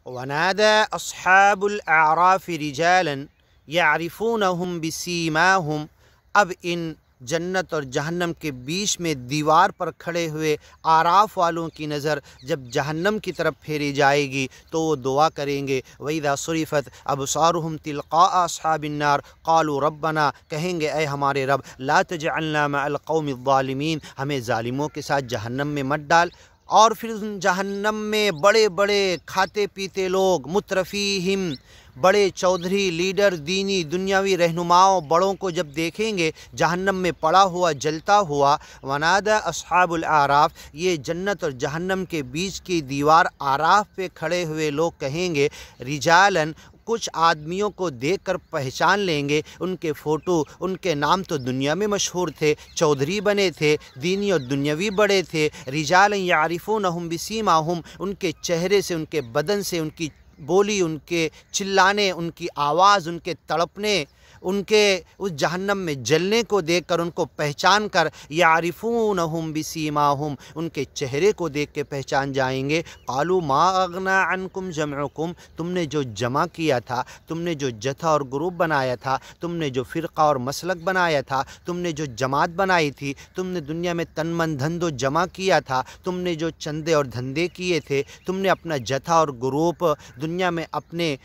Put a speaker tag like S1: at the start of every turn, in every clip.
S1: वनादा अस्हाबुल अअराफ रिजालन यारिफूनहुम बिसीमाहुम। अब इन जन्नत और जहन्नम के बीच में दीवार पर खड़े हुए आराफ वालों की नज़र जब जहन्नम की तरफ फेरी जाएगी तो वो दुआ करेंगे, वइज़ा सुरिफ़त अबसारुहुम तिलक़ा अस्हाबिन्नार क़ालू रब्बना, कहेंगे ऐ हमारे रब, ला तजअलना मअल क़ौमिज़्ज़ालिमीन, हमें ज़ालिमों के साथ जहन्नम में मत डाल। और फिर उन जहन्नम में बड़े बड़े खाते पीते लोग, मुतरफ़ीहिम, बड़े चौधरी, लीडर, दीनी दुनियावी रहनुमाओं बड़ों को जब देखेंगे जहन्नम में पड़ा हुआ जलता हुआ, वनादा अस्हाबुल आराफ, ये जन्नत और जहन्नम के बीच की दीवार आराफ पे खड़े हुए लोग कहेंगे, रिजालन, कुछ आदमियों को देखकर पहचान लेंगे, उनके फ़ोटो, उनके नाम तो दुनिया में मशहूर थे, चौधरी बने थे, दीनी और दुनियावी बड़े थे। रिजालन यारिफूनहुम बिसीमाहुम, उनके चेहरे से, उनके बदन से, उनकी बोली, उनके चिल्लाने, उनकी आवाज़, उनके तड़पने, उनके उस जहन्नम में जलने को देखकर, उनको पहचान कर, यारिफूनहुम बिसीमाहुम, उनके चेहरे को देख के पहचान जाएंगे। क़ालू मा अग़ना अन्कुम जमउकुम, तुमने जो जमा किया था, तुमने जो जथा और ग्रुप बनाया था, तुमने जो फ़िरक़ा और मसलक बनाया था, तुमने जो जमात बनाई थी, तुमने दुनिया में तन मन धन दो जमा किया था, तुमने जो चंदे और धंधे किए थे, तुमने अपना जथा और ग्रुप दुनिया में अपने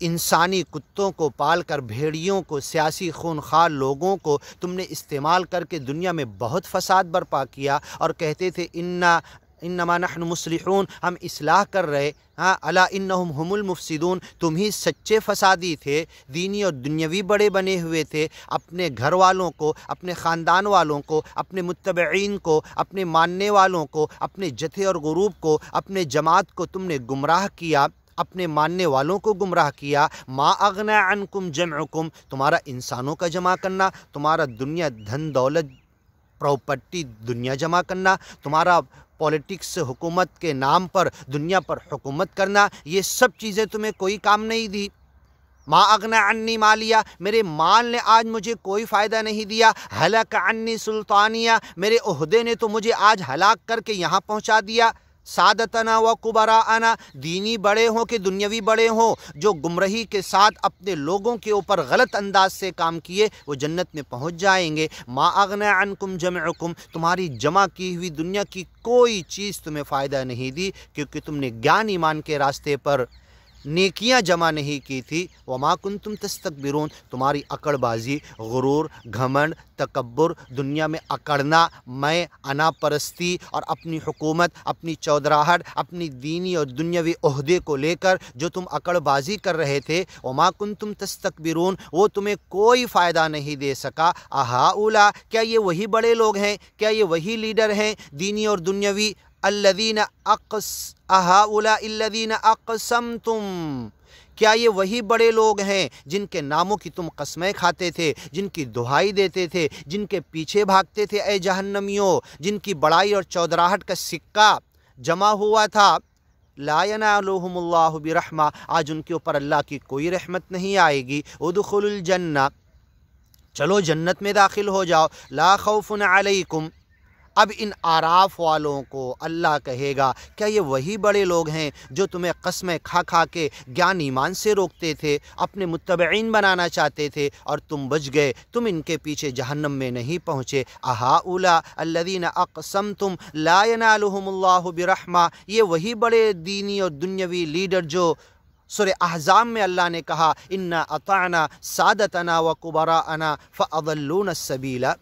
S1: इंसानी कुत्तों को पाल कर, भेड़ियों को, सियासी खूनखार लोगों को तुमने इस्तेमाल करके दुनिया में बहुत फसाद बर्पा किया और कहते थे इन्नमा नहनु मुस्लिहून, हम इस्लाह कर रहे, हाँ, अला इन्नहुम हुमुल मुफसिदून, तुम ही सच्चे फसादी थे, दीनी और दुनियावी बड़े बने हुए थे, अपने घर वालों को, अपने ख़ानदान वालों को, अपने मुत्तबईन को, अपने मानने वालों को, अपने जथे और गुरूब को, अपने जमात को तुमने गुमराह किया, अपने मानने वालों को गुमराह किया। मा अग़ना अन्कुम जमउकुम, तुम्हारा इंसानों का जमा करना, तुम्हारा दुनिया धन दौलत प्रॉपर्टी दुनिया जमा करना, तुम्हारा पॉलिटिक्स हुकूमत के नाम पर दुनिया पर हुकूमत करना, ये सब चीज़ें तुम्हें कोई काम नहीं दी। मा अग़ना अन्नी मालिया, मेरे माल ने आज मुझे कोई फ़ायदा नहीं दिया। हलक अन्नी सुल्तानिया, मेरे ओहदे ने तो मुझे आज हलाक करके यहाँ पहुँचा दिया। सादतना व कुबराना, दीनी बड़े हों कि दुनियावी बड़े हों, जो गुमराही के साथ अपने लोगों के ऊपर गलत अंदाज से काम किए वो जन्नत में पहुंच जाएंगे। मा अग़ना अन्कुम जमउकुम, तुम्हारी जमा की हुई दुनिया की कोई चीज़ तुम्हें फ़ायदा नहीं दी, क्योंकि तुमने ज्ञान ईमान के रास्ते पर नेकियां जमा नहीं की थी। वमा कुंतुम तस्तकबिरून, तुम्हारी अकड़बाजी, गुरूर, घमंड, तकब्बुर, दुनिया में अकड़ना, मैं अना परस्ती और अपनी हुकूमत, अपनी चौधराहट, अपनी दीनी और दुनियावी ओहदे को लेकर जो तुम अकड़बाजी कर रहे थे, वमा कुंतुम तस्तकबिरून, वो तुम्हें कोई फ़ायदा नहीं दे सका। अहाउला, क्या ये वही बड़े लोग हैं, क्या ये वही लीडर हैं दीनी और दुनियावी, अल्लज़ीना अहाउला इल्लज़ीना अक़समतुम, क्या ये वही बड़े लोग हैं जिनके नामों की तुम कसमें खाते थे, जिनकी दुहाई देते थे, जिनके पीछे भागते थे ए जहन्नमियों, जिनकी बड़ाई और चौधराहट का सिक्का जमा हुआ था। ला यनालुहुमुल्लाहु बिरहमा, आज उनके ऊपर अल्लाह की कोई रहमत नहीं आएगी। उदखुलुल जन्ना, चलो जन्नत में दाखिल हो जाओ। ला खौफुन अलैकुम, अब इन आराफ वालों को अल्लाह कहेगा, क्या ये वही बड़े लोग हैं जो तुम्हें कसमें खा खा के ज्ञान ईमान से रोकते थे, अपने मुत्तबईन बनाना चाहते थे और तुम बच गए, तुम इनके पीछे जहन्नम में नहीं पहुँचे। अहाउला अल्लज़ीना अक़समतुम ला यनालुहुमुल्लाहु बिरहमा, ये वही बड़े दीनी और दुनियावी लीडर जो सूरह अहज़ाब में अल्लाह ने कहा, इन्ना अताना सादतना व कुबराअना फ़अज़ल्लूना सबीला।